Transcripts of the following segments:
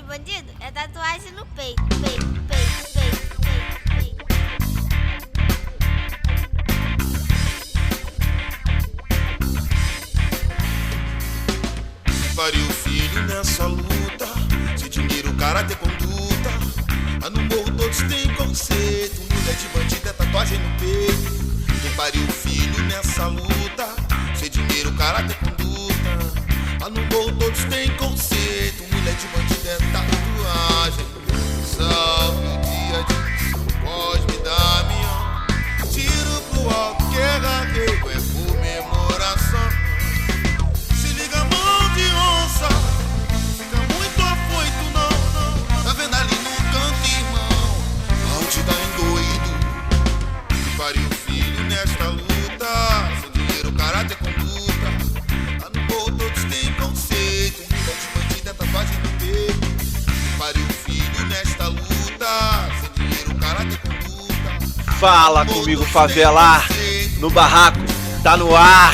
bandido é tatuagem no peito, peito, peito, peito, peito, peito. Pariu filho nessa luta, se dinheiro, caráter, conduta. No morro todos têm conceito, mulher de bandido é tatuagem no peito. Quem pariu filho nessa luta, se dinheiro, caráter, conduta. No morro todos têm conceito, mulher de bandido é tatuagem. Salve o dia de São Cosme e Damião, tiro pro alto que é gagueiro, é comemoração. Se liga, mão de onça, fica muito afoito, não. Tá vendo ali no canto, irmão, onde tá endoído. Que pariu filho nesta luta, sem dinheiro, caráter, conduta. Lá no morro todos têm conceito, mulher de bandido é tatuagem no peito. Que pariu filho nesta luta, sem dinheiro, caráter, conduta. Fala comigo, favela, no barraco, tá no ar.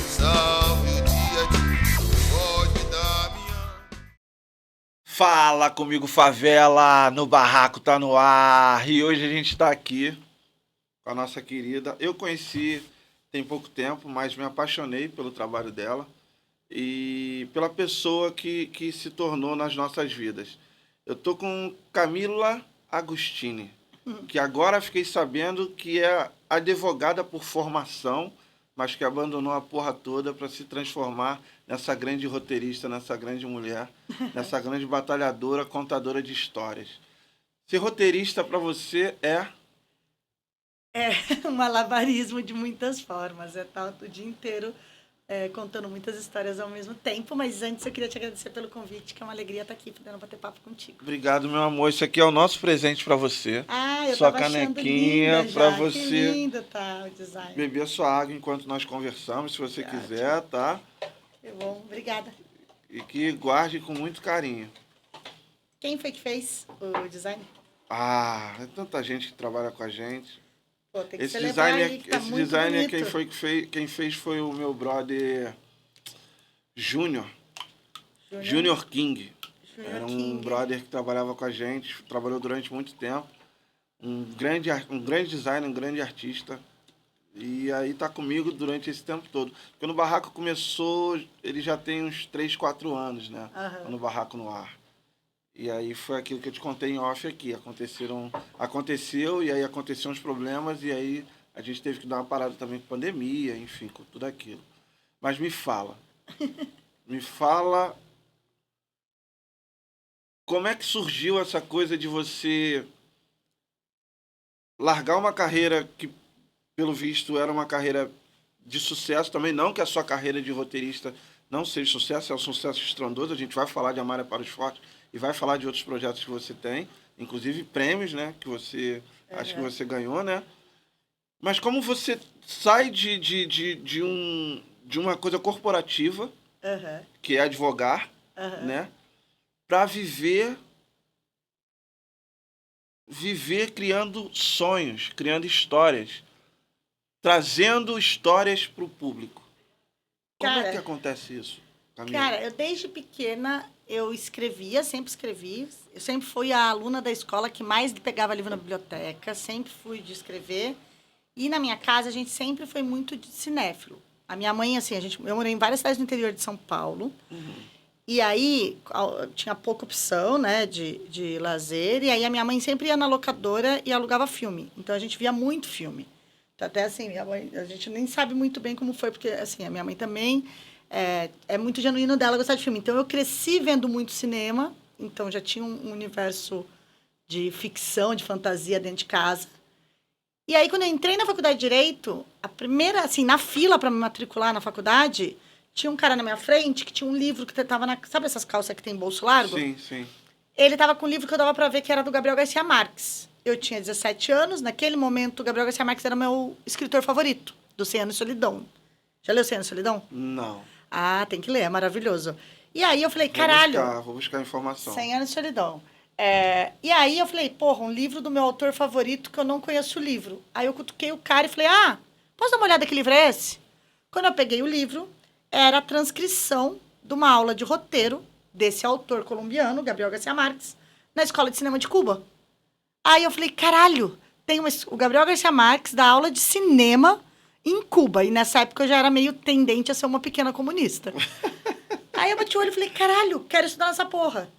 Salve o dia de São Cosme e Damião. Fala comigo, favela, no barraco, tá no ar. E hoje a gente tá aqui com a nossa querida. Eu conheci tem pouco tempo, mas me apaixonei pelo trabalho dela e pela pessoa que se tornou nas nossas vidas. Eu tô com Camila Agostini, que agora fiquei sabendo que é advogada por formação, mas que abandonou a porra toda para se transformar nessa grande roteirista, nessa grande mulher, nessa grande batalhadora, contadora de histórias. Ser roteirista para você é... É um malabarismo de muitas formas. É estar o dia inteiro contando muitas histórias ao mesmo tempo. Mas antes eu queria te agradecer pelo convite, que é uma alegria estar aqui podendo bater papo contigo. Obrigado, meu amor. Isso aqui é o nosso presente para você. Ah, eu sua tava achando canequinha linda para já. você. Que lindo tá o design. Beber sua água enquanto nós conversamos, se você quiser, tá? Que bom, obrigada. E que guarde com muito carinho. Quem foi que fez o design? Ah, é tanta gente que trabalha com a gente. Pô, tem que Esse celebrar design, aí, que tá esse muito design é bonito. quem fez foi o meu brother Júnior King. Júnior Era um King. brother que trabalhava com a gente, trabalhou durante muito tempo. Um grande designer, um grande artista. E aí tá comigo durante esse tempo todo. Porque no Barraco começou, ele já tem uns 3, 4 anos, né? Aham. No Barraco no Ar. E aí foi aquilo que eu te contei em off aqui. Aconteceu e aí aconteceram uns problemas e aí a gente teve que dar uma parada também com pandemia, enfim, com tudo aquilo. Mas me fala como é que surgiu essa coisa de você largar uma carreira que, pelo visto, era uma carreira de sucesso também, não que a sua carreira de roteirista não seja sucesso, é um sucesso estrondoso, a gente vai falar de Amália para os Fortes e vai falar de outros projetos que você tem, inclusive prêmios, né, que você, acho que você ganhou, né? Mas como você sai de uma coisa corporativa, Aham. que é advogar, Aham. né, para viver criando sonhos, criando histórias, trazendo histórias para o público. Como é Cara, que acontece isso, Camila? Cara, eu desde pequena eu escrevia, sempre escrevi. Eu sempre fui a aluna da escola que mais pegava livro na biblioteca, sempre fui de escrever. E na minha casa a gente sempre foi muito de cinéfilo. A minha mãe, assim, eu morei em várias cidades do interior de São Paulo. E aí tinha pouca opção, né, de lazer. E aí a minha mãe sempre ia na locadora e alugava filme. Então a gente via muito filme. Então, até assim, minha mãe, a gente nem sabe muito bem como foi, porque assim, a minha mãe também é muito genuíno dela gostar de filme. Então eu cresci vendo muito cinema, então já tinha um universo de ficção, de fantasia dentro de casa. E aí, quando eu entrei na faculdade de Direito, a primeira, assim, na fila para me matricular na faculdade, tinha um cara na minha frente que tinha um livro que tava na... Sabe essas calças que tem bolso largo? Sim, sim. Ele tava com um livro que eu dava para ver que era do Gabriel Garcia Marques. Eu tinha 17 anos, naquele momento o Gabriel Garcia Marques era meu escritor favorito, do 100 Anos de Solidão. Já leu 100 Anos de Solidão? Não. Ah, tem que ler, é maravilhoso. E aí eu falei, caralho... Vou buscar informação. 100 Anos de Solidão. E aí eu falei, porra, um livro do meu autor favorito que eu não conheço o livro. Aí eu cutuquei o cara e falei, posso dar uma olhada que livro é esse? Quando eu peguei o livro, era a transcrição de uma aula de roteiro desse autor colombiano, Gabriel Garcia Marques, na Escola de Cinema de Cuba. Aí eu falei, caralho, o Gabriel Garcia Marques dá aula de cinema em Cuba. E nessa época eu já era meio tendente a ser uma pequena comunista. Aí eu bati o olho e falei, caralho, quero estudar nessa porra.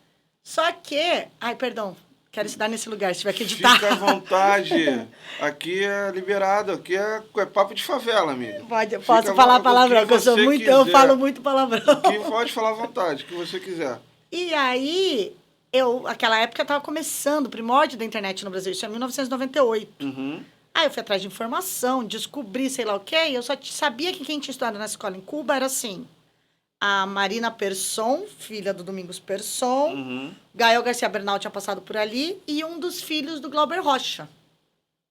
Só que... Ai, perdão. Quero estudar nesse lugar, se tiver que editar. Fica à vontade. Aqui é liberado. Aqui é papo de favela, amigo. Posso falar palavrão, que eu falo muito palavrão. Aqui pode falar à vontade, o que você quiser. E aí, naquela época, eu estava começando o primórdio da internet no Brasil. Isso é 1998. Uhum. Aí eu fui atrás de informação, descobri sei lá o quê. E eu só sabia que quem tinha estudado na escola em Cuba era assim... A Marina Persson, filha do Domingos Persson. Uhum. Gael Garcia Bernal tinha passado por ali. E um dos filhos do Glauber Rocha.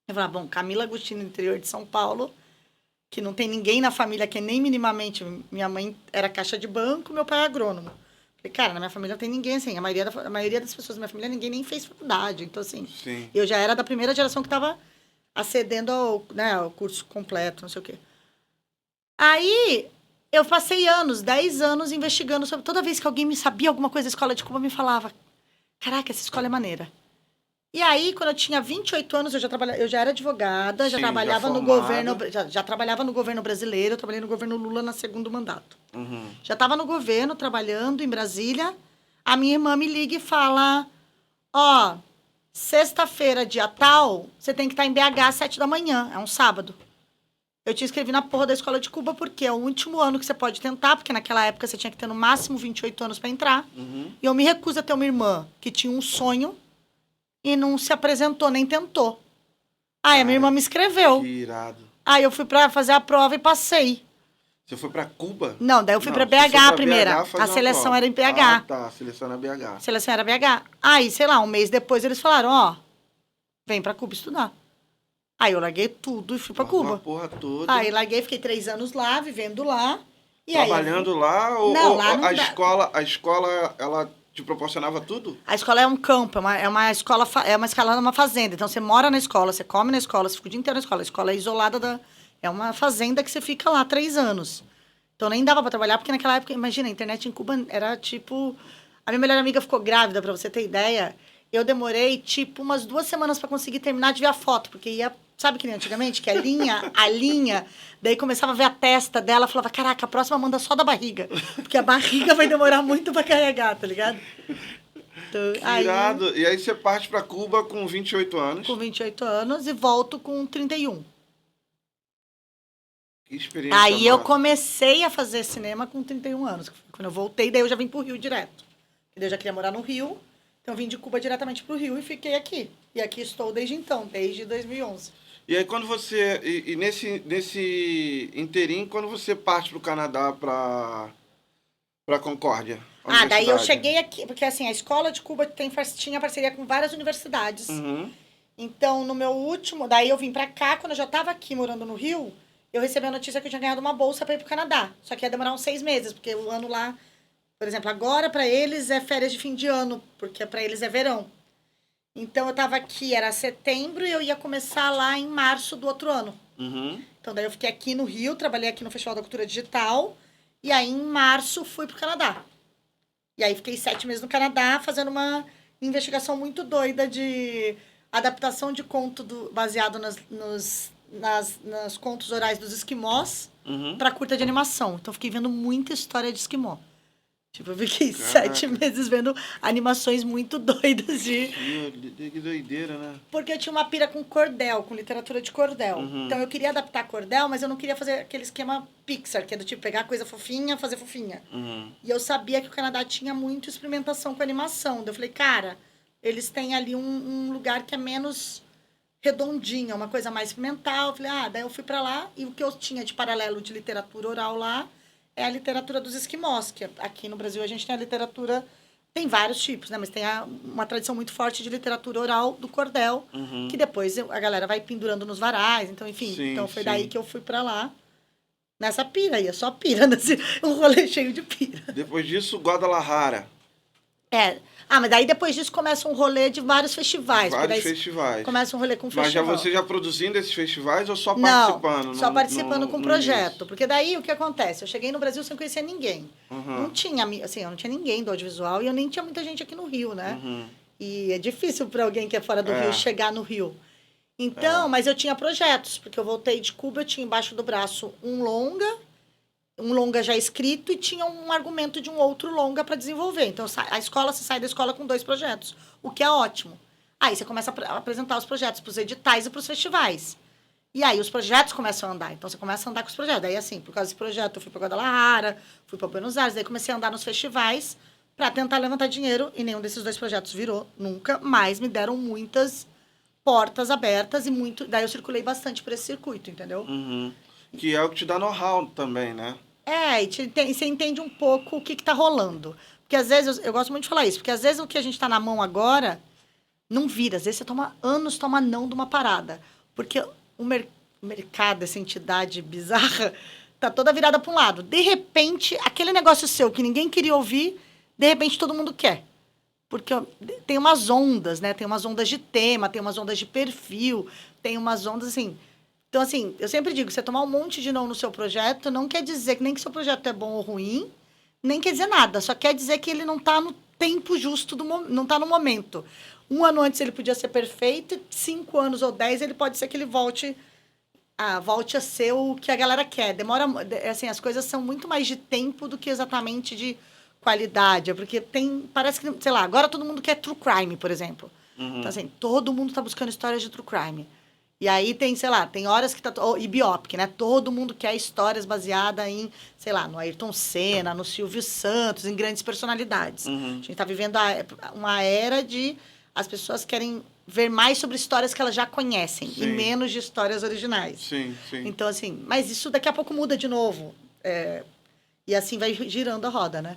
Eu falei, bom, Camila Agostini, no interior de São Paulo, que não tem ninguém na família que é nem minimamente... Minha mãe era caixa de banco, meu pai é agrônomo. Falei, cara, na minha família não tem ninguém, assim. A maioria das pessoas da minha família, ninguém nem fez faculdade. Então, assim, Sim. Eu já era da primeira geração que estava acedendo ao curso completo, não sei o quê. Aí... Eu passei 10 anos, investigando sobre... Toda vez que alguém me sabia alguma coisa da escola de Cuba, me falava, caraca, essa escola é maneira. E aí, quando eu tinha 28 anos, eu já era advogada, já trabalhava no governo... Já trabalhava no governo brasileiro, eu trabalhei no governo Lula no segundo mandato. Uhum. Já estava no governo, trabalhando em Brasília. A minha irmã me liga e fala, sexta-feira, dia tal, você tem que estar em BH às 7 da manhã, é um sábado. Eu te inscrevi na porra da escola de Cuba porque é o último ano que você pode tentar, porque naquela época você tinha que ter no máximo 28 anos para entrar. Uhum. E eu me recuso a ter uma irmã que tinha um sonho e não se apresentou, nem tentou. Aí a minha irmã me inscreveu. Que irado. Aí eu fui para fazer a prova e passei. Você foi para Cuba? Não, daí eu fui para BH a primeira. A seleção era em BH. Ah, tá. A seleção era BH. A seleção era BH. Aí, sei lá, um mês depois eles falaram, vem para Cuba estudar. Aí eu larguei tudo e fui pra Cuba. A porra toda. Aí larguei, fiquei 3 anos lá, vivendo lá. E trabalhando aí, lá? Ou, não, ou lá não a escola, ela te proporcionava tudo? A escola é um campo, é uma escola numa fazenda. Então você mora na escola, você come na escola, você fica o dia inteiro na escola. A escola é isolada é uma fazenda que você fica lá 3 anos. Então nem dava pra trabalhar, porque naquela época, imagina, a internet em Cuba era tipo... A minha melhor amiga ficou grávida, pra você ter ideia. Eu demorei, tipo, umas 2 semanas pra conseguir terminar de ver a foto, porque ia... Sabe que nem antigamente? Que a linha, daí começava a ver a testa dela, falava, caraca, a próxima manda só da barriga. Porque a barriga vai demorar muito pra carregar, tá ligado? Então, Irado. E aí você parte pra Cuba com 28 anos. Com 28 anos e volto com 31. Que experiência. Aí eu comecei a fazer cinema com 31 anos. Quando eu voltei, daí eu já vim pro Rio direto. Daí eu já queria morar no Rio, então eu vim de Cuba diretamente pro Rio e fiquei aqui. E aqui estou desde então, desde 2011. E aí quando você... E nesse inteirinho, quando você parte pro Canadá pra Concórdia? Daí eu cheguei aqui, porque assim, a escola de Cuba tinha parceria com várias universidades. Uhum. Então, no meu último... Daí eu vim pra cá, quando eu já tava aqui morando no Rio, eu recebi a notícia que eu tinha ganhado uma bolsa pra ir pro Canadá. Só que ia demorar uns 6 meses, porque o ano lá... Por exemplo, agora pra eles é férias de fim de ano, porque pra eles é verão. Então, eu tava aqui, era setembro, e eu ia começar lá em março do outro ano. Uhum. Então, daí eu fiquei aqui no Rio, trabalhei aqui no Festival da Cultura Digital, e aí, em março, fui pro Canadá. E aí, fiquei 7 meses no Canadá, fazendo uma investigação muito doida de adaptação de conto baseado nos contos orais dos esquimós pra curta de animação. Então, fiquei vendo muita história de esquimó. Tipo, eu fiquei 7 meses vendo animações muito doidas de... Que doideira, né? Porque eu tinha uma pira com cordel, com literatura de cordel. Então, eu queria adaptar cordel, mas eu não queria fazer aquele esquema Pixar, que é do tipo, pegar coisa fofinha, fazer fofinha. E eu sabia que o Canadá tinha muito experimentação com animação. Daí eu falei, cara, eles têm ali um lugar que é menos redondinho, uma coisa mais experimental. Eu falei, daí eu fui pra lá, e o que eu tinha de paralelo de literatura oral lá é a literatura dos esquimós, que aqui no Brasil a gente tem a literatura... Tem vários tipos, né? Mas tem uma tradição muito forte de literatura oral do cordel, que depois a galera vai pendurando nos varais. Então, enfim, então foi daí que eu fui pra lá. Nessa pira aí, é só pira, um rolê cheio de pira. Depois disso, Guadalajara. Mas daí depois disso começa um rolê de vários festivais. porque Vários daí festivais. Começa um rolê com Mas já festival. você já produzindo esses festivais ou só Não, participando? só participando com o projeto. início? Porque daí o que acontece? Eu cheguei no Brasil sem conhecer ninguém. Uhum. Não tinha, assim, eu não tinha ninguém do audiovisual e eu nem tinha muita gente aqui no Rio, né? Uhum. E é difícil para alguém que é fora do É. Rio chegar no Rio. Então, mas eu tinha projetos, porque eu voltei de Cuba, eu tinha embaixo do braço um longa já escrito e tinha um argumento de um outro longa para desenvolver. Então, você sai da escola com 2 projetos, o que é ótimo. Aí você começa a apresentar os projetos para os editais e para os festivais. E aí os projetos começam a andar. Então, você começa a andar com os projetos. Daí, assim, por causa desse projeto, eu fui para Guadalajara, fui para Buenos Aires, daí comecei a andar nos festivais para tentar levantar dinheiro e nenhum desses 2 projetos virou nunca, mas me deram muitas portas abertas e muito... Daí eu circulei bastante por esse circuito, entendeu? Uhum. Que é o que te dá know-how também, né? E você entende um pouco o que tá rolando. Porque às vezes, eu gosto muito de falar isso, porque às vezes o que a gente tá na mão agora não vira. Às vezes você toma não de uma parada. Porque o mercado, essa entidade bizarra, tá toda virada para um lado. De repente, aquele negócio seu que ninguém queria ouvir, de repente todo mundo quer. Porque tem umas ondas, né? Tem umas ondas de tema, tem umas ondas de perfil, tem umas ondas assim... Então, assim, eu sempre digo, você tomar um monte de não no seu projeto não quer dizer que nem que seu projeto é bom ou ruim, nem quer dizer nada. Só quer dizer que ele não está no tempo justo, não está no momento. 1 ano antes ele podia ser perfeito, 5 anos ou 10 ele pode ser que ele volte a ser o que a galera quer. Assim, as coisas são muito mais de tempo do que exatamente de qualidade. Porque parece que, sei lá, agora todo mundo quer true crime, por exemplo. Uhum. Então, assim, todo mundo está buscando histórias de true crime. E aí tem, sei lá, tem horas que tá... E biopic, né? Todo mundo quer histórias baseadas em, sei lá, no Ayrton Senna, no Silvio Santos, em grandes personalidades. Uhum. A gente tá vivendo uma era de... As pessoas querem ver mais sobre histórias que elas já conhecem Sim. e menos de histórias originais. Sim, sim. Então, assim... Mas isso daqui a pouco muda de novo. E assim vai girando a roda, né?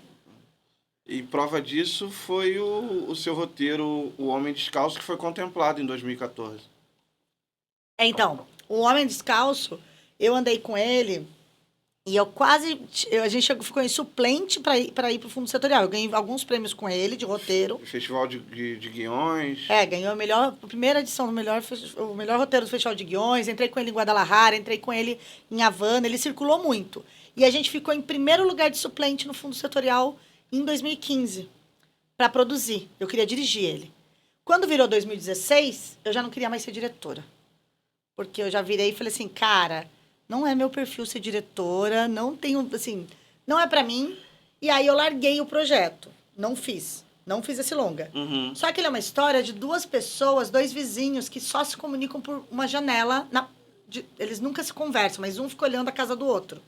E prova disso foi o seu roteiro, O Homem Descalço, que foi contemplado em 2014. Então, o Homem Descalço, eu andei com ele e a gente ficou em suplente para ir para o Fundo Setorial. Eu ganhei alguns prêmios com ele, de roteiro. Festival de Guiões. Ganhou a primeira edição o melhor roteiro do Festival de Guiões. Entrei com ele em Guadalajara, entrei com ele em Havana. Ele circulou muito. E a gente ficou em primeiro lugar de suplente no Fundo Setorial em 2015 para produzir. Eu queria dirigir ele. Quando virou 2016, eu já não queria mais ser diretora. Porque eu já virei e falei assim, cara, não é meu perfil ser diretora, não tenho, assim, não é pra mim. E aí eu larguei o projeto. Não fiz esse longa. Uhum. Só que ele é uma história de 2 pessoas, 2 vizinhos que só se comunicam por uma janela. Eles nunca se conversam, mas um fica olhando a casa do outro.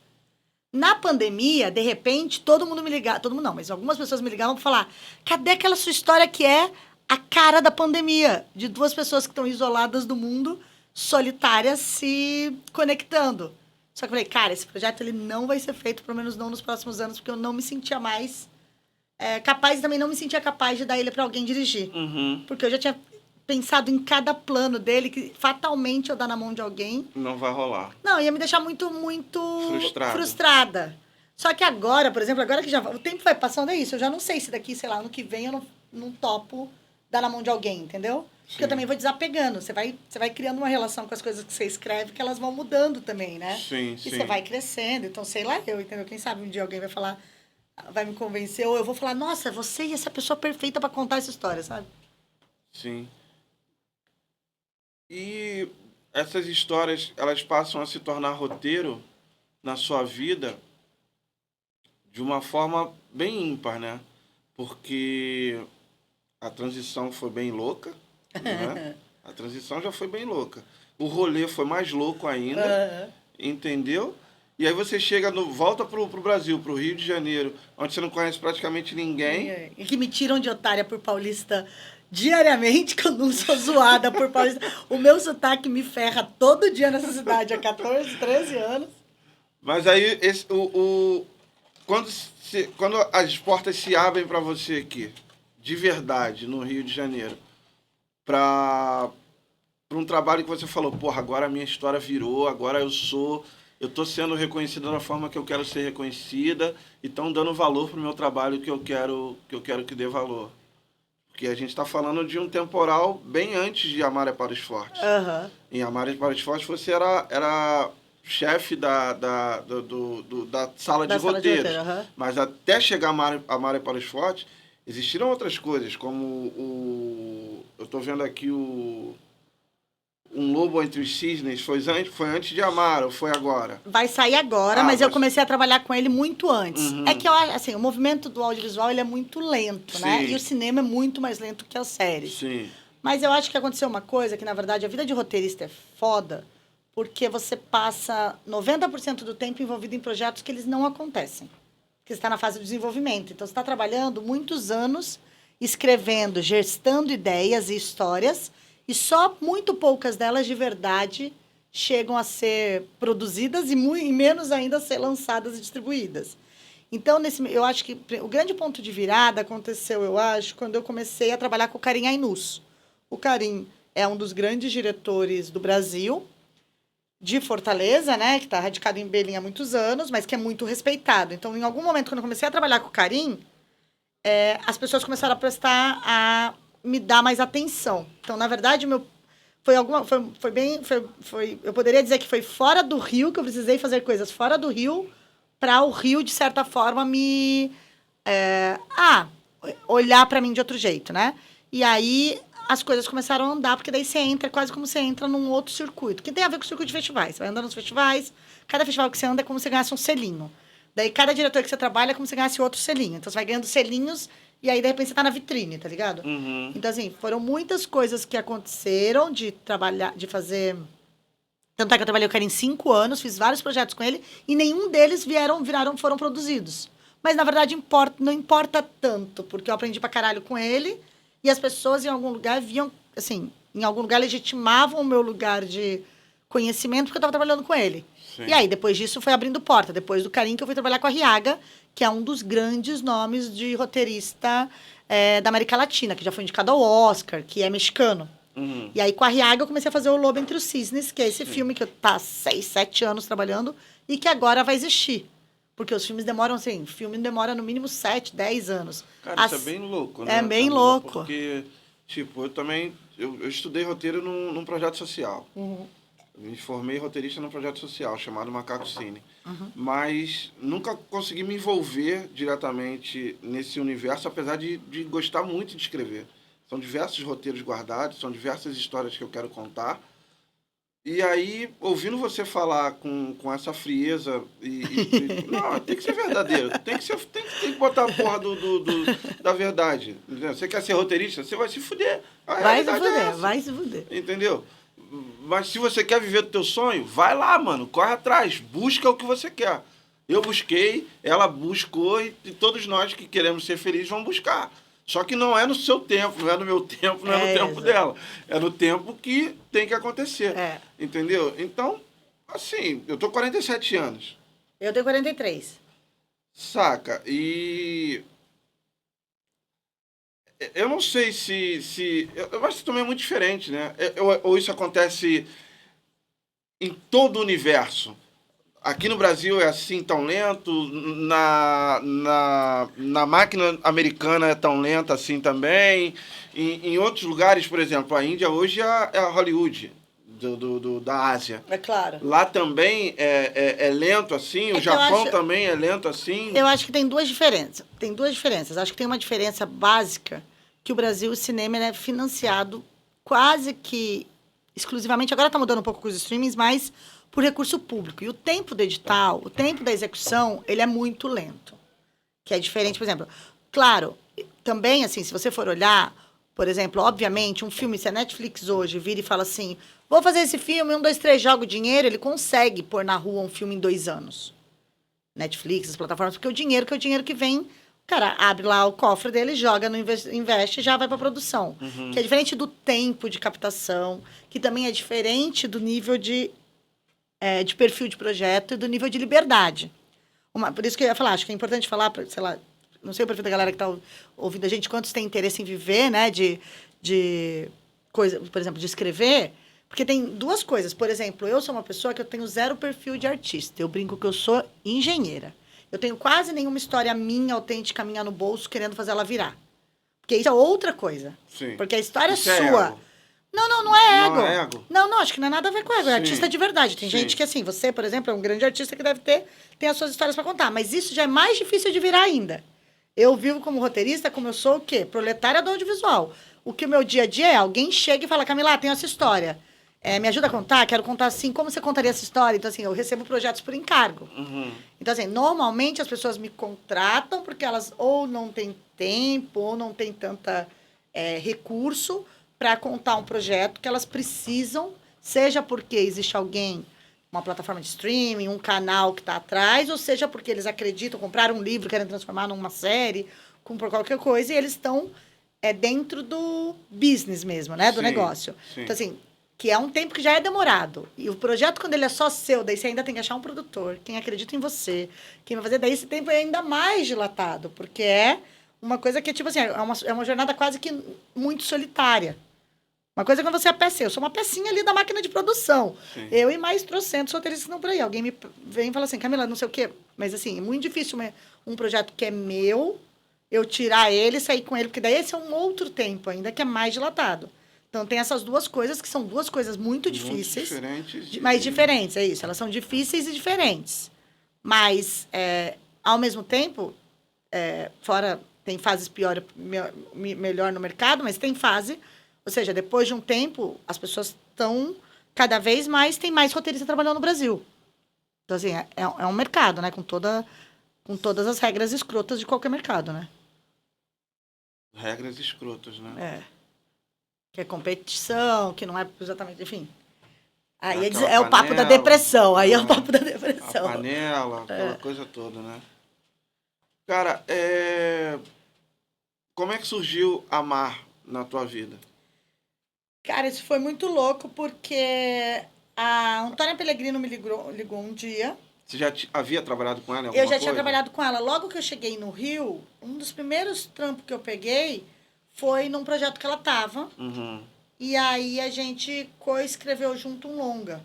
Na pandemia, de repente, todo mundo me ligava, todo mundo não, mas algumas pessoas me ligavam pra falar, cadê aquela sua história que é a cara da pandemia? De 2 pessoas que estão isoladas do mundo, solitárias se conectando. Só que eu falei, cara, esse projeto ele não vai ser feito, pelo menos não nos próximos anos, porque eu não me sentia mais capaz, e também não me sentia capaz de dar ele para alguém dirigir. Uhum. Porque eu já tinha pensado em cada plano dele, que fatalmente eu dar na mão de alguém... Não vai rolar. Não, ia me deixar muito, muito frustrada. Só que agora, por exemplo, agora que o tempo vai passando, é isso. Eu já não sei se daqui, sei lá, ano que vem eu não topo dar na mão de alguém, entendeu? Porque eu também vou desapegando. Você vai criando uma relação com as coisas que você escreve, que elas vão mudando também, né? Sim, e sim. você vai crescendo. Então, sei lá, entendeu? Quem sabe um dia alguém vai falar, vai me convencer, ou eu vou falar, nossa, você ia ser a pessoa perfeita para contar essa história, sabe? Sim. E essas histórias, elas passam a se tornar roteiro na sua vida de uma forma bem ímpar, né? Porque a transição foi bem louca, né? A transição já foi bem louca. O rolê foi mais louco ainda, entendeu? E aí você volta pro Brasil, pro Rio de Janeiro, onde você não conhece praticamente ninguém. E que me tiram de otária por paulista diariamente, que eu não sou zoada por paulista. O meu sotaque me ferra todo dia nessa cidade, há 14, 13 anos. Mas aí, quando as portas se abrem para você aqui, de verdade, no Rio de Janeiro, para um trabalho que você falou, porra, agora a minha história virou, agora eu sou eu tô sendo reconhecida da forma que eu quero ser reconhecida e estão dando valor pro meu trabalho que eu quero que dê valor. Porque a gente está falando de um temporal bem antes de Amar é para os Fortes. Aham. Em Amar é para os Fortes, você era chefe da sala Da de sala de roteiros. roteiro, aham. Mas até chegar Amar é para os Fortes, existiram outras coisas, como eu estou vendo aqui Um Lobo Entre os Cisnes, foi antes de Amar ou foi agora? Vai sair agora, mas eu comecei a trabalhar com ele muito antes. Uhum. É que eu acho, assim, o movimento do audiovisual ele é muito lento, né? Sim. E o cinema é muito mais lento que as séries. Sim. Mas eu acho que aconteceu uma coisa que, na verdade, a vida de roteirista é foda, porque você passa 90% do tempo envolvido em projetos que eles não acontecem. Porque você está na fase de desenvolvimento. Então, você está trabalhando muitos anos, escrevendo, gestando ideias e histórias, e só muito poucas delas, de verdade, chegam a ser produzidas e menos ainda a ser lançadas e distribuídas. Então, eu acho que o grande ponto de virada aconteceu, eu acho, quando eu comecei a trabalhar com o Karim Ainus. O Karim é um dos grandes diretores do Brasil, de Fortaleza, né, que está radicado em Belém há muitos anos, mas que é muito respeitado. Então, em algum momento, quando eu comecei a trabalhar com o Karim, as pessoas começaram a me dar mais atenção. Então, na verdade, eu poderia dizer que foi fora do Rio, que eu precisei fazer coisas fora do Rio, para o Rio, de certa forma, olhar para mim de outro jeito, né? E aí as coisas começaram a andar, porque daí você entra, quase como você entra num outro circuito, que tem a ver com o circuito de festivais. Você vai andando nos festivais, cada festival que você anda é como se você ganhasse um selinho. Daí, cada diretor que você trabalha é como se você ganhasse outro selinho. Então, você vai ganhando selinhos e aí, de repente, você tá na vitrine, tá ligado? Uhum. Então, assim, foram muitas coisas que aconteceram de trabalhar, de fazer... Tanto é que eu trabalhei com o Karim 5 anos, fiz vários projetos com ele, e nenhum deles foram produzidos. Mas, na verdade, não importa tanto, porque eu aprendi pra caralho com ele, e as pessoas, em algum lugar, viam, assim, em algum lugar legitimavam o meu lugar de conhecimento, porque eu estava trabalhando com ele. Sim. E aí, depois disso, foi abrindo porta. Depois do Karim, que eu fui trabalhar com a Riaga, que é um dos grandes nomes de roteirista da América Latina, que já foi indicado ao Oscar, que é mexicano. Uhum. E aí, com a Riaga, eu comecei a fazer O Lobo Entre os Cisnes, que é esse filme que eu tá há 6, 7 anos trabalhando e que agora vai existir. Porque os filmes demoram, assim, o filme demora no mínimo 7, 10 anos. Cara, isso é bem louco, né? É bem Camila? louco. Porque, tipo, eu estudei roteiro num projeto social. Uhum. Eu me formei roteirista num projeto social chamado Macaco Cine. Uhum. Mas nunca consegui me envolver diretamente nesse universo, apesar de gostar muito de escrever. São diversos roteiros guardados, são diversas histórias que eu quero contar. E aí, ouvindo você falar com essa frieza não, tem que ser verdadeiro. Tem que botar a porra da verdade. Entendeu? Você quer ser roteirista? Você vai se fuder. Vai se fuder. Entendeu? Mas se você quer viver do teu sonho, vai lá, mano. Corre atrás. Busca o que você quer. Eu busquei, ela buscou e todos nós que queremos ser felizes vamos buscar. Só que não é no seu tempo, não é no meu tempo, não é no tempo dela. É no tempo que tem que acontecer. Entendeu? Então, assim, eu tô com 47 anos. Eu tenho 43. Saca? E... eu não sei se... eu acho que também é muito diferente, né? Ou isso acontece em todo o universo. Aqui no Brasil é assim tão lento, na máquina americana é tão lenta assim também. Em outros lugares, por exemplo, a Índia hoje é a Hollywood da Ásia. É claro. Lá também é lento assim, o Japão também é lento assim. Eu acho que tem duas diferenças. Acho que tem uma diferença básica, que o Brasil, o cinema, ele é financiado quase que exclusivamente, agora está mudando um pouco com os streamings, mas por recurso público. E o tempo do edital, o tempo da execução, ele é muito lento. Que é diferente, por exemplo. Claro, também, assim, se você for olhar, por exemplo, obviamente, um filme, se a Netflix hoje vira e fala assim, vou fazer esse filme, 1, 2, 3, joga o dinheiro, ele consegue pôr na rua um filme em 2 anos. Netflix, as plataformas, porque o dinheiro que vem, o cara abre lá o cofre dele, joga no investe e já vai para produção. Uhum. Que é diferente do tempo de captação, que também é diferente do nível de perfil de projeto e do nível de liberdade. Por isso que eu ia falar, acho que é importante falar, sei lá, não sei o perfil da galera que está ouvindo a gente, quantos tem interesse em viver, né, de coisa, por exemplo, de escrever, Porque tem duas coisas. Por exemplo, eu sou uma pessoa que eu tenho zero perfil de artista. Eu brinco que eu sou engenheira. Eu tenho quase nenhuma história minha, autêntica, minha no bolso, querendo fazer ela virar. Porque isso é outra coisa. Sim. Porque a história Isso é é sua. ego. Não é ego. Não é ego? Não, acho que não é nada a ver com ego. É Sim. artista de verdade. Tem Sim. gente que, assim, você, por exemplo, é um grande artista que deve tem as suas histórias para contar. Mas isso já é mais difícil de virar ainda. Eu vivo como roteirista, como eu sou o quê? Proletária do audiovisual. O que o meu dia a dia é, alguém chega e fala, Camila, tem essa história. Me ajuda a contar? Quero contar assim, como você contaria essa história? Então, assim, eu recebo projetos por encargo. Uhum. Então, assim, normalmente as pessoas me contratam porque elas ou não têm tempo, ou não têm tanta recurso para contar um projeto que elas precisam, seja porque existe alguém, uma plataforma de streaming, um canal que está atrás, ou seja porque eles acreditam, compraram um livro, querem transformar numa série, por qualquer coisa, e eles estão dentro do business mesmo, né? Do Sim, negócio. sim. Então, assim, que é um tempo que já é demorado. E o projeto, quando ele é só seu, daí você ainda tem que achar um produtor, quem acredita em você, quem vai fazer, daí esse tempo é ainda mais dilatado, porque é uma coisa que, tipo assim, é uma jornada quase que muito solitária. Uma coisa é quando você é a peça, eu sou uma pecinha ali da máquina de produção. Sim. Eu e mais trocentos roteiristas que estão por aí. Alguém me vem e fala assim, Camila, não sei o quê. Mas, assim, é muito difícil um projeto que é meu, eu tirar ele e sair com ele, porque daí esse é um outro tempo ainda, que é mais dilatado. Então, tem essas duas coisas, que são duas coisas muito difíceis. Diferentes. Mas diferentes, é isso. Elas são difíceis e diferentes. Mas, ao mesmo tempo, fora, tem fases pior, melhor no mercado, mas tem fase... Ou seja, depois de um tempo, as pessoas estão... Cada vez mais, tem mais roteirista trabalhando no Brasil. Então, assim, é um mercado, né? Com todas as regras escrotas de qualquer mercado, né? Regras escrotas, né? Que é competição, que não é exatamente... Enfim. Aí Aquela é o papo da panela, depressão. Aí é o papo da A depressão. panela, aquela coisa toda, né? Cara, como é que surgiu Amar na tua vida? Cara, isso foi muito louco, porque a Antônia Pellegrino me ligou um dia. Você já havia trabalhado com ela em alguma Eu já tinha coisa? trabalhado com ela. Logo que eu cheguei no Rio, um dos primeiros trampos que eu peguei foi num projeto que ela tava. Uhum. E aí a gente coescreveu junto um longa.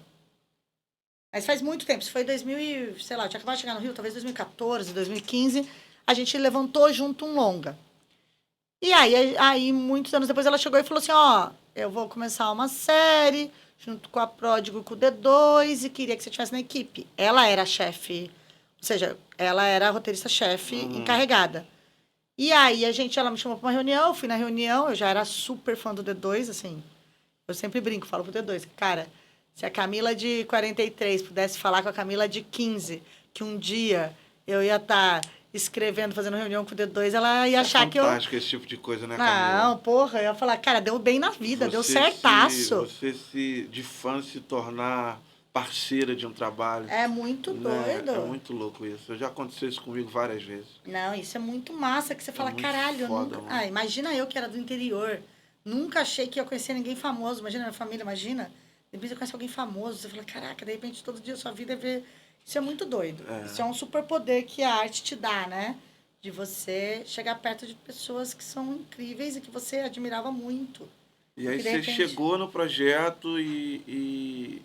Mas faz muito tempo. Isso foi 2000 e, sei lá, eu tinha acabado de chegar no Rio, talvez 2014, 2015. A gente levantou junto um longa. E aí, muitos anos depois, ela chegou e falou assim, eu vou começar uma série junto com a Pródigo e com o D2 e queria que você estivesse na equipe. Ela era chefe, ou seja, ela era a roteirista-chefe encarregada. E aí, ela me chamou para uma reunião, eu fui na reunião, eu já era super fã do D2, assim. Eu sempre brinco, falo pro D2, cara, se a Camila de 43 pudesse falar com a Camila de 15, que um dia eu ia estar... escrevendo, fazendo reunião com o D2, ela ia achar que eu... Fantástico esse tipo de coisa, né, Camila? Não, porra, eu ia falar, cara, deu bem na vida, deu certaço. De fã se tornar parceira de um trabalho. É muito doido. É muito louco isso. Já aconteceu isso comigo várias vezes. Não, isso é muito massa, que você fala, muito caralho, foda, eu nunca... mano. Imagina eu que era do interior, nunca achei que ia conhecer ninguém famoso, imagina minha família, imagina. De repente você conhece alguém famoso, você fala, caraca, de repente todo dia a sua vida é ver... Isso é muito doido. Isso é um superpoder que a arte te dá, né? De você chegar perto de pessoas que são incríveis e que você admirava muito. E aí de você repente... chegou no projeto e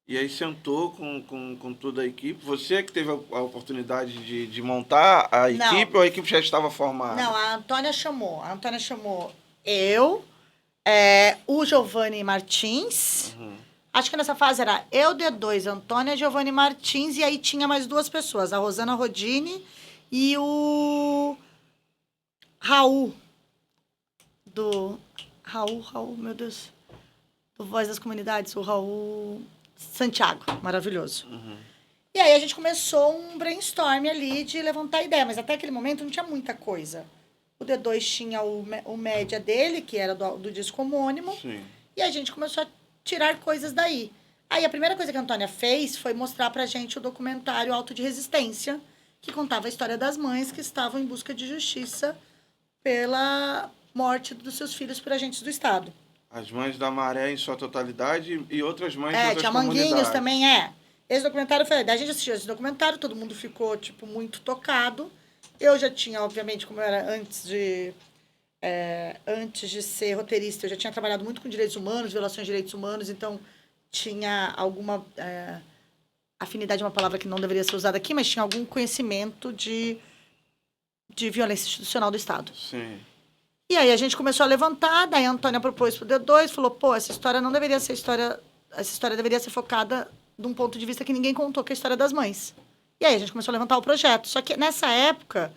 aí sentou com toda a equipe. Você que teve a oportunidade de montar a equipe ou a equipe já estava formada? Não, a Antônia chamou. Eu, o Giovanni Martins... Acho que nessa fase era eu, D2, Antônia, Giovanni Martins, e aí tinha mais duas pessoas, a Rosana Rodini e o Raul, meu Deus, do Voz das Comunidades, o Raul Santiago, maravilhoso. E aí a gente começou um brainstorm ali de levantar ideia, mas até aquele momento não tinha muita coisa. O D2 tinha o média dele, que era do disco homônimo, Sim. E a gente começou a tirar coisas daí. Aí a primeira coisa que a Antônia fez foi mostrar pra gente o documentário Auto de Resistência, que contava a história das mães que estavam em busca de justiça pela morte dos seus filhos por agentes do Estado. As Mães da Maré em sua totalidade e outras mães de outras tinha comunidades. Manguinhos também, Esse documentário foi... Daí a gente assistiu esse documentário, todo mundo ficou, muito tocado. Eu já tinha, obviamente, como eu era antes de Antes de ser roteirista, eu já tinha trabalhado muito com direitos humanos, violações de direitos humanos, então tinha alguma afinidade, uma palavra que não deveria ser usada aqui, mas tinha algum conhecimento de violência institucional do Estado. Sim. E aí a gente começou a levantar, daí a Antônia propôs pro D2, falou, pô, essa história não deveria ser história, essa história deveria ser focada de um ponto de vista que ninguém contou, que é a história das mães. E aí a gente começou a levantar o projeto. Só que nessa época,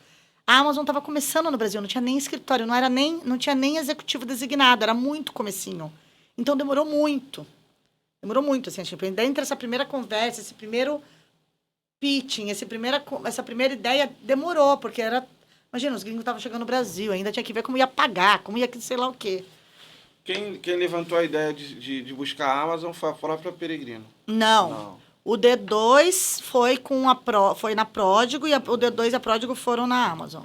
a Amazon estava começando no Brasil, não tinha nem escritório, não tinha nem executivo designado, era muito comecinho. Então demorou muito. Demorou muito, assim, tipo, entre essa primeira conversa, esse primeiro pitching, essa primeira ideia, demorou, porque era... Imagina, os gringos estavam chegando no Brasil, ainda tinha que ver como ia pagar, como ia sei lá o quê. Quem levantou a ideia de buscar a Amazon foi a própria Peregrino. Não. O D2 foi na Pródigo e o D2 e a Pródigo foram na Amazon.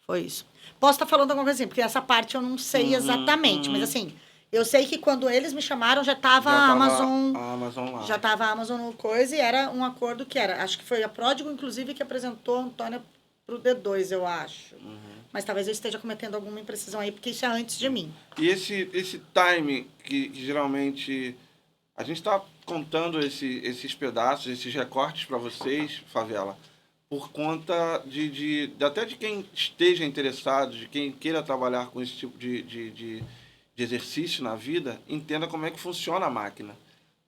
Foi isso. Posso estar falando alguma coisa assim, porque essa parte eu não sei exatamente, mas assim, eu sei que quando eles me chamaram já estava a Amazon lá. Já estava a Amazon no coisa e era um acordo que era, acho que foi a Pródigo, inclusive, que apresentou a Antônia pro D2, eu acho. Mas talvez eu esteja cometendo alguma imprecisão aí, porque isso é antes de mim. E esse time que geralmente... A gente está contando esses pedaços, esses recortes para vocês, Favela, por conta até de quem esteja interessado, de quem queira trabalhar com esse tipo de exercício na vida, entenda como é que funciona a máquina.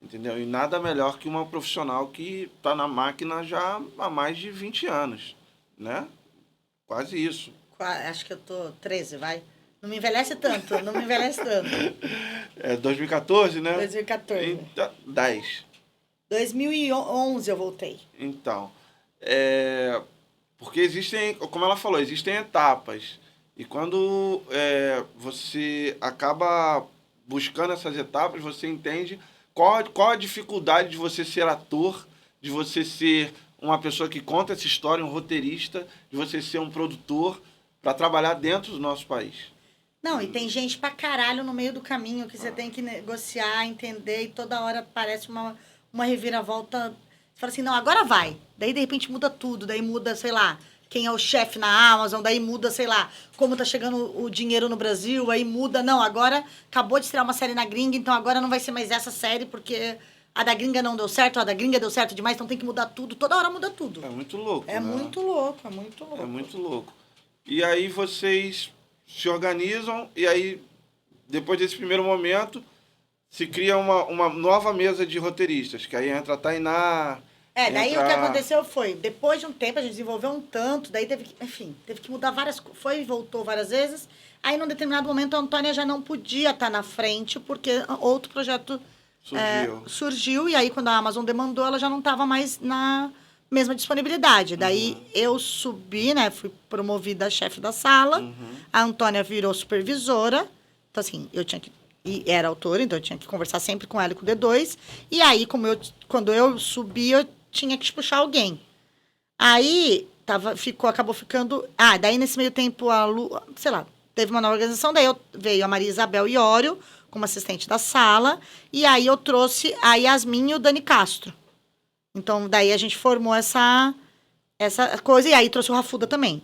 Entendeu? E nada melhor que uma profissional que está na máquina já há mais de 20 anos. Né? Quase isso. Acho que eu tô 13, vai. Não me envelhece tanto, É 2014, né? 2014. Então, 10. 2011 eu voltei. Então, porque existem, como ela falou, existem etapas. E quando você acaba buscando essas etapas, você entende qual a dificuldade de você ser ator, de você ser uma pessoa que conta essa história, um roteirista, de você ser um produtor para trabalhar dentro do nosso país. Não, e tem gente pra caralho no meio do caminho que você tem que negociar, entender, e toda hora parece uma reviravolta. Você fala assim, não, agora vai. Daí, de repente, muda tudo. Daí muda, sei lá, quem é o chefe na Amazon. Daí muda, sei lá, como tá chegando o dinheiro no Brasil. Aí muda, não, agora acabou de estrear uma série na gringa, então agora não vai ser mais essa série, porque... A da gringa não deu certo, a da gringa deu certo demais, então tem que mudar tudo. Toda hora muda tudo. É muito louco, É né? muito louco, é muito louco. É muito louco. E aí vocês se organizam e aí, depois desse primeiro momento, se cria uma nova mesa de roteiristas, que aí entra a Tainá... Daí o que aconteceu foi, depois de um tempo a gente desenvolveu um tanto, daí teve que mudar várias coisas, foi e voltou várias vezes. Aí, num determinado momento, a Antônia já não podia estar na frente, porque outro projeto... surgiu, e aí quando a Amazon demandou, ela já não estava mais na mesma disponibilidade. Daí eu subi, né, fui promovida a chefe da sala, a Antônia virou supervisora, então assim, eu tinha que, e era autora, então eu tinha que conversar sempre com ela e com o D2, e aí quando eu subi, eu tinha que puxar alguém. Aí acabou ficando, daí nesse meio tempo teve uma nova organização, daí veio a Maria Isabel Iório, como assistente da sala, e aí eu trouxe a Yasmin e o Dani Castro. Então, daí a gente formou essa coisa, e aí trouxe o Rafuda também.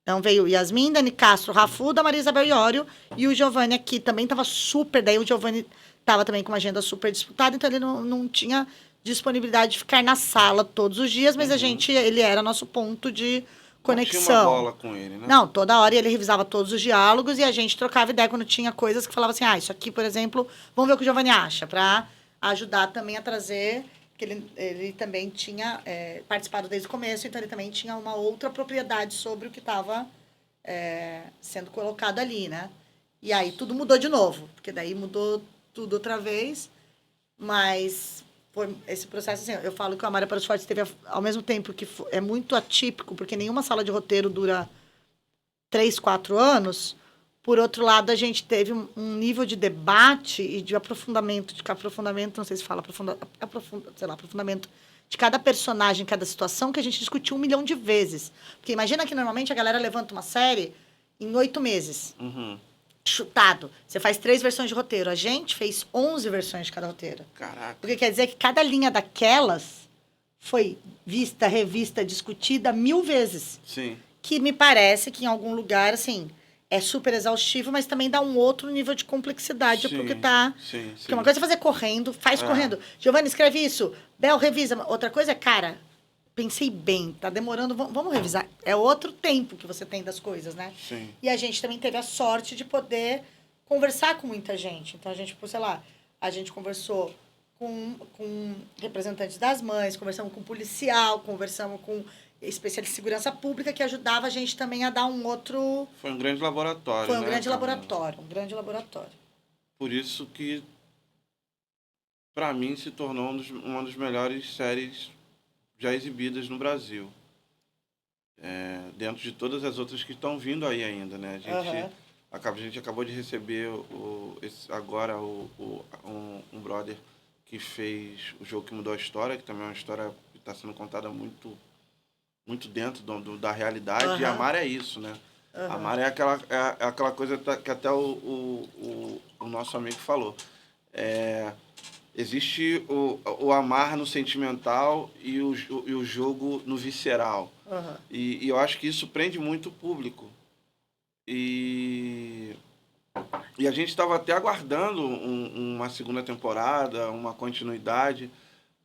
Então, veio Yasmin, Dani Castro, Rafuda, Maria Isabel Iório, e o Giovanni aqui também estava super, daí o Giovanni estava também com uma agenda super disputada, então ele não tinha disponibilidade de ficar na sala todos os dias, mas ele era nosso ponto de conexão. Não tinha uma bola com ele, né? Não, toda hora ele revisava todos os diálogos e a gente trocava ideia quando tinha coisas que falava assim, isso aqui, por exemplo, vamos ver o que o Giovanni acha, para ajudar também a trazer, que ele também tinha participado desde o começo, então ele também tinha uma outra propriedade sobre o que estava sendo colocado ali, né? E aí tudo mudou de novo, porque daí mudou tudo outra vez, mas... Foi esse processo, assim, eu falo que o Amália para os Fortes teve, ao mesmo tempo que é muito atípico, porque nenhuma sala de roteiro dura 3, 4 anos. Por outro lado, a gente teve um nível de debate e de aprofundamento, não sei se fala, aprofundamento de cada personagem, cada situação, que a gente discutiu 1 milhão de vezes. Porque imagina que normalmente a galera levanta uma série em 8 meses. Chutado. Você faz 3 versões de roteiro. A gente fez 11 versões de cada roteiro. Caraca. Porque quer dizer que cada linha daquelas foi vista, revista, discutida 1000 vezes. Sim. Que me parece que em algum lugar, assim, é super exaustivo, mas também dá um outro nível de complexidade, Sim, porque tá... Sim. Porque uma coisa é fazer correndo, faz correndo. Giovanni, escreve isso. Bel, revisa. Outra coisa é, cara, pensei bem, tá demorando, vamos revisar. É outro tempo que você tem das coisas, né? Sim. E a gente também teve a sorte de poder conversar com muita gente. Então, a gente, sei lá, a gente conversou com representantes das mães, conversamos com policial, conversamos com especialista de segurança pública, que ajudava a gente também a dar um outro... Foi um grande laboratório, Foi um né, grande Camila? laboratório, um grande laboratório. Por isso que, para mim, se tornou uma das melhores séries já exibidas no Brasil. Dentro de todas as outras que estão vindo aí ainda, né? A gente acabou de receber agora um brother que fez O Jogo que Mudou a História, que também é uma história que está sendo contada muito, muito dentro da realidade. E Amar é isso, né? Amar é aquela coisa que até o nosso amigo falou. Existe o amar no sentimental e o jogo no visceral. E eu acho que isso prende muito o público. E a gente estava até aguardando uma segunda temporada, uma continuidade,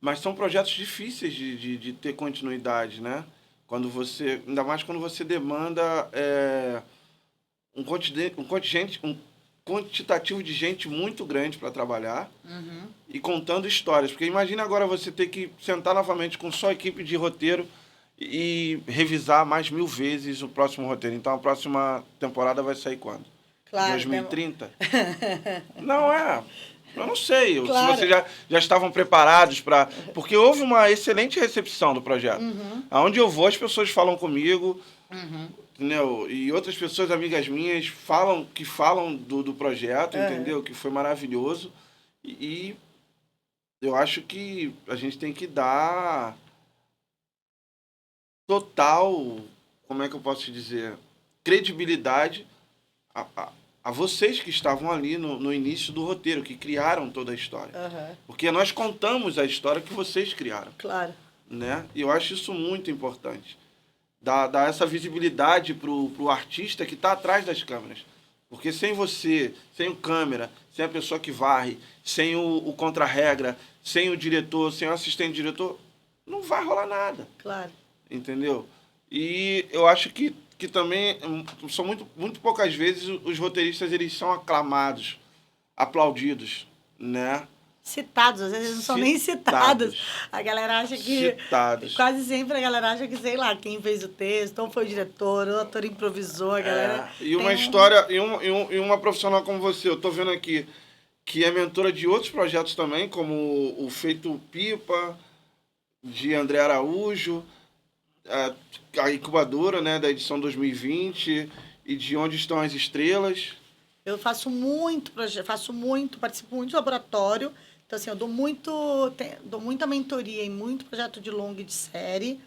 mas são projetos difíceis de ter continuidade, né? Ainda mais quando você demanda um quantitativo de gente muito grande para trabalhar e contando histórias. Porque imagina agora você ter que sentar novamente com só a equipe de roteiro e revisar mais 1000 vezes o próximo roteiro. Então a próxima temporada vai sair quando? Claro, 2030? Não, eu não sei. Claro. Se vocês já estavam preparados para... Porque houve uma excelente recepção do projeto. Aonde eu vou, as pessoas falam comigo, entendeu? E outras pessoas, amigas minhas, falam do projeto, entendeu? Que foi maravilhoso. E eu acho que a gente tem que dar total, como é que eu posso te dizer, credibilidade a vocês que estavam ali no início do roteiro, que criaram toda a história. Porque nós contamos a história que vocês criaram. Claro. Né? E eu acho isso muito importante. Dar essa visibilidade pro artista que está atrás das câmeras. Porque sem você, sem o câmera, sem a pessoa que varre, sem o contra-regra, sem o diretor, sem o assistente diretor, não vai rolar nada. Claro. Entendeu? E eu acho que também são muito poucas vezes os roteiristas eles são aclamados, aplaudidos, né? Citados, às vezes eles não são nem citados. A galera acha que... Citados. Quase sempre a galera acha que, sei lá, quem fez o texto, ou foi o diretor, ou o ator improvisou, a galera... E uma história, e uma profissional como você, eu tô vendo aqui, que é mentora de outros projetos também, como o Feito Pipa, de André Araújo, a incubadora, né, da edição 2020 e de Onde Estão as Estrelas. Eu faço muito projeto, participo muito do laboratório. Então, assim, eu dou muita mentoria em muito projeto de longa e de série,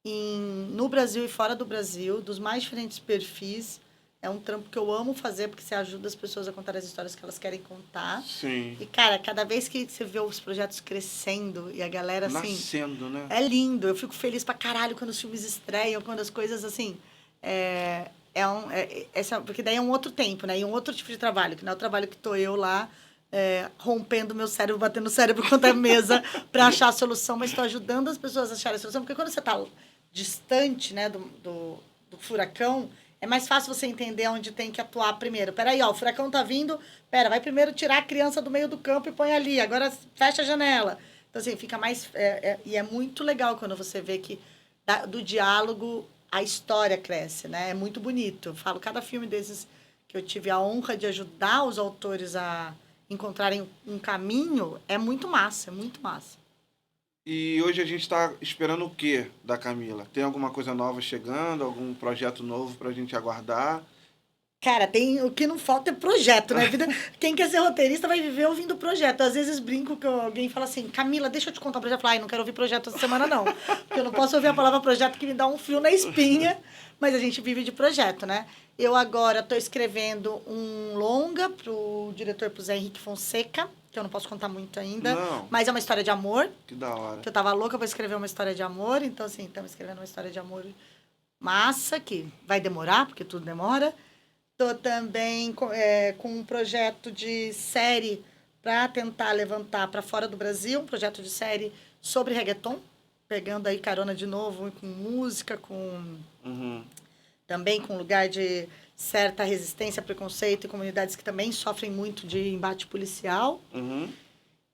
no Brasil e fora do Brasil, dos mais diferentes perfis. É um trampo que eu amo fazer, porque você ajuda as pessoas a contar as histórias que elas querem contar. Sim. E, cara, cada vez que você vê os projetos crescendo e a galera, assim... Nascendo, né? É lindo. Eu fico feliz pra caralho quando os filmes estreiam, quando as coisas, assim... porque daí é um outro tempo, né? E um outro tipo de trabalho, que não é o trabalho que tô eu lá, rompendo meu cérebro, batendo o cérebro contra a mesa para achar a solução, mas estou ajudando as pessoas a acharem a solução, porque quando você está distante, né, do furacão, é mais fácil você entender onde tem que atuar primeiro. Peraí, o furacão tá vindo, vai primeiro tirar a criança do meio do campo e põe ali, agora fecha a janela. Então, assim, fica mais... e é muito legal quando você vê que do diálogo a história cresce, né? É muito bonito. Eu falo, cada filme desses que eu tive a honra de ajudar os autores a encontrarem um caminho, é muito massa, é muito massa. E hoje a gente está esperando o quê da Camila? Tem alguma coisa nova chegando? Algum projeto novo para a gente aguardar? Cara, o que não falta é projeto, né? Quem quer ser roteirista vai viver ouvindo projeto. Às vezes brinco que alguém fala assim, Camila, deixa eu te contar um projeto. Eu falo, não quero ouvir projeto essa semana, não. Porque eu não posso ouvir a palavra projeto que me dá um frio na espinha. Mas a gente vive de projeto, né? Eu agora estou escrevendo um longa pro diretor, pro Zé Henrique Fonseca, que eu não posso contar muito ainda. Não. Mas é uma história de amor. Que da hora. Que eu tava louca para escrever uma história de amor. Então, assim, estamos escrevendo uma história de amor massa, que vai demorar, porque tudo demora. Tô também com um projeto de série para tentar levantar para fora do Brasil, um projeto de série sobre reggaeton, pegando aí carona de novo com música, com também com lugar de certa resistência, preconceito e comunidades que também sofrem muito de embate policial.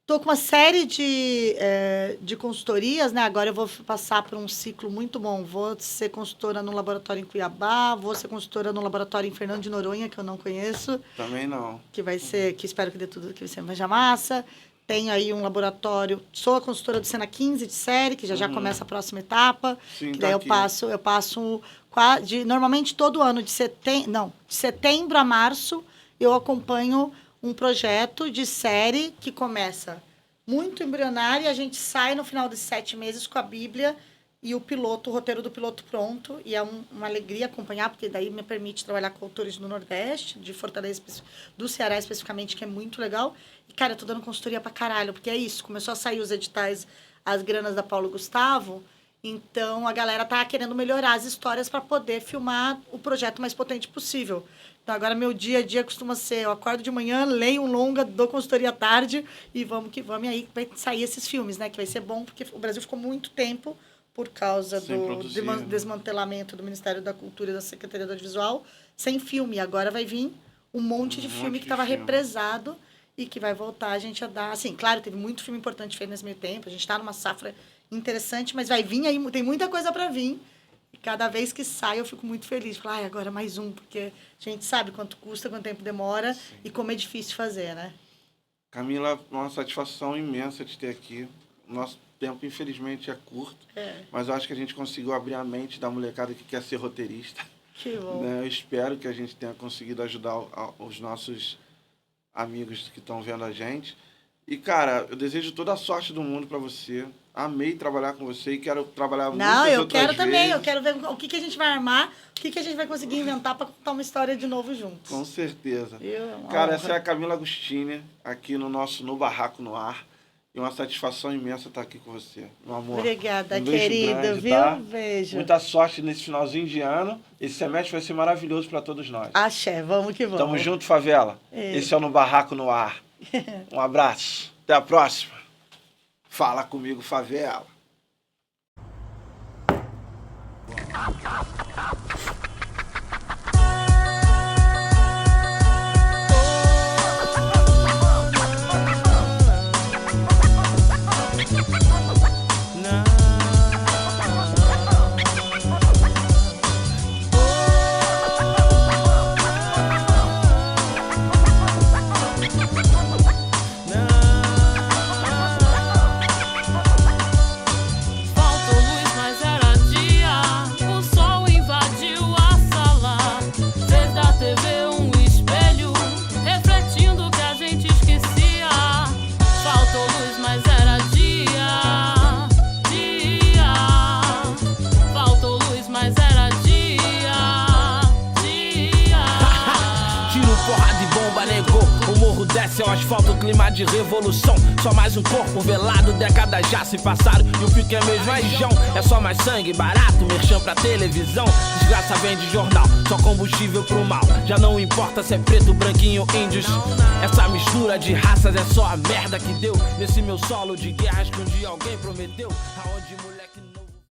Estou com uma série de consultorias, né? Agora eu vou passar por um ciclo muito bom. Vou ser consultora no laboratório em Cuiabá, vou ser consultora no laboratório em Fernando de Noronha, que eu não conheço. Também não. Que espero que dê tudo, que vai ser mais massa. Tenho aí um laboratório, sou a consultora do Sena 15 de série, que já começa a próxima etapa. Sim, que daí eu passo normalmente todo ano, de setembro a março, eu acompanho um projeto de série que começa muito embrionário e a gente sai no final desses 7 meses com a Bíblia e o roteiro do piloto pronto. E é uma alegria acompanhar, porque daí me permite trabalhar com autores do Nordeste, de Fortaleza, do Ceará especificamente, que é muito legal. E, cara, eu tô dando consultoria pra caralho, porque é isso. Começou a sair os editais, as granas da Paulo Gustavo, então a galera tá querendo melhorar as histórias para poder filmar o projeto mais potente possível. Então, agora, meu dia a dia costuma ser, eu acordo de manhã, leio um longa, dou consultoria à tarde e vamos que vamos. E aí vai sair esses filmes, né? Que vai ser bom, porque o Brasil ficou muito tempo por causa do desmantelamento do Ministério da Cultura e da Secretaria do Audiovisual, sem filme. E agora vai vir um monte de filme que estava represado e que vai voltar a gente a dar... Assim, claro, teve muito filme importante feito nesse meio tempo, a gente está numa safra interessante, mas vai vir aí, tem muita coisa para vir. E cada vez que sai, eu fico muito feliz. Falo, agora mais um, porque a gente sabe quanto custa, quanto tempo demora e como é difícil fazer, né? Camila, uma satisfação imensa de ter aqui. Nosso tempo, infelizmente, é curto, mas eu acho que a gente conseguiu abrir a mente da molecada que quer ser roteirista. Que bom. Né? Eu espero que a gente tenha conseguido ajudar os nossos amigos que estão vendo a gente. E, cara, eu desejo toda a sorte do mundo para você. Amei trabalhar com você e quero trabalhar muitas outras vezes. Não, eu quero também. Eu quero ver o que a gente vai armar, o que a gente vai conseguir inventar para contar uma história de novo juntos. Com certeza. Cara, essa é a Camila Agostini, aqui no Barraco no Ar. E uma satisfação imensa estar aqui com você, meu amor. Obrigada, querido, viu? Tá? Beijo. Muita sorte nesse finalzinho de ano. Esse semestre vai ser maravilhoso para todos nós. Axé, vamos que vamos. Tamo junto, favela. Esse é o No Barraco no Ar. Um abraço. Até a próxima. Fala comigo, favela. É o asfalto, clima de revolução. Só mais um corpo velado, décadas já se passaram e o pique é mesmo região. É só mais sangue, barato, merchan pra televisão. Desgraça vem de jornal, só combustível pro mal. Já não importa se é preto, branquinho, índios. Essa mistura de raças é só a merda que deu nesse meu solo de guerras que um dia alguém prometeu. Aonde mulher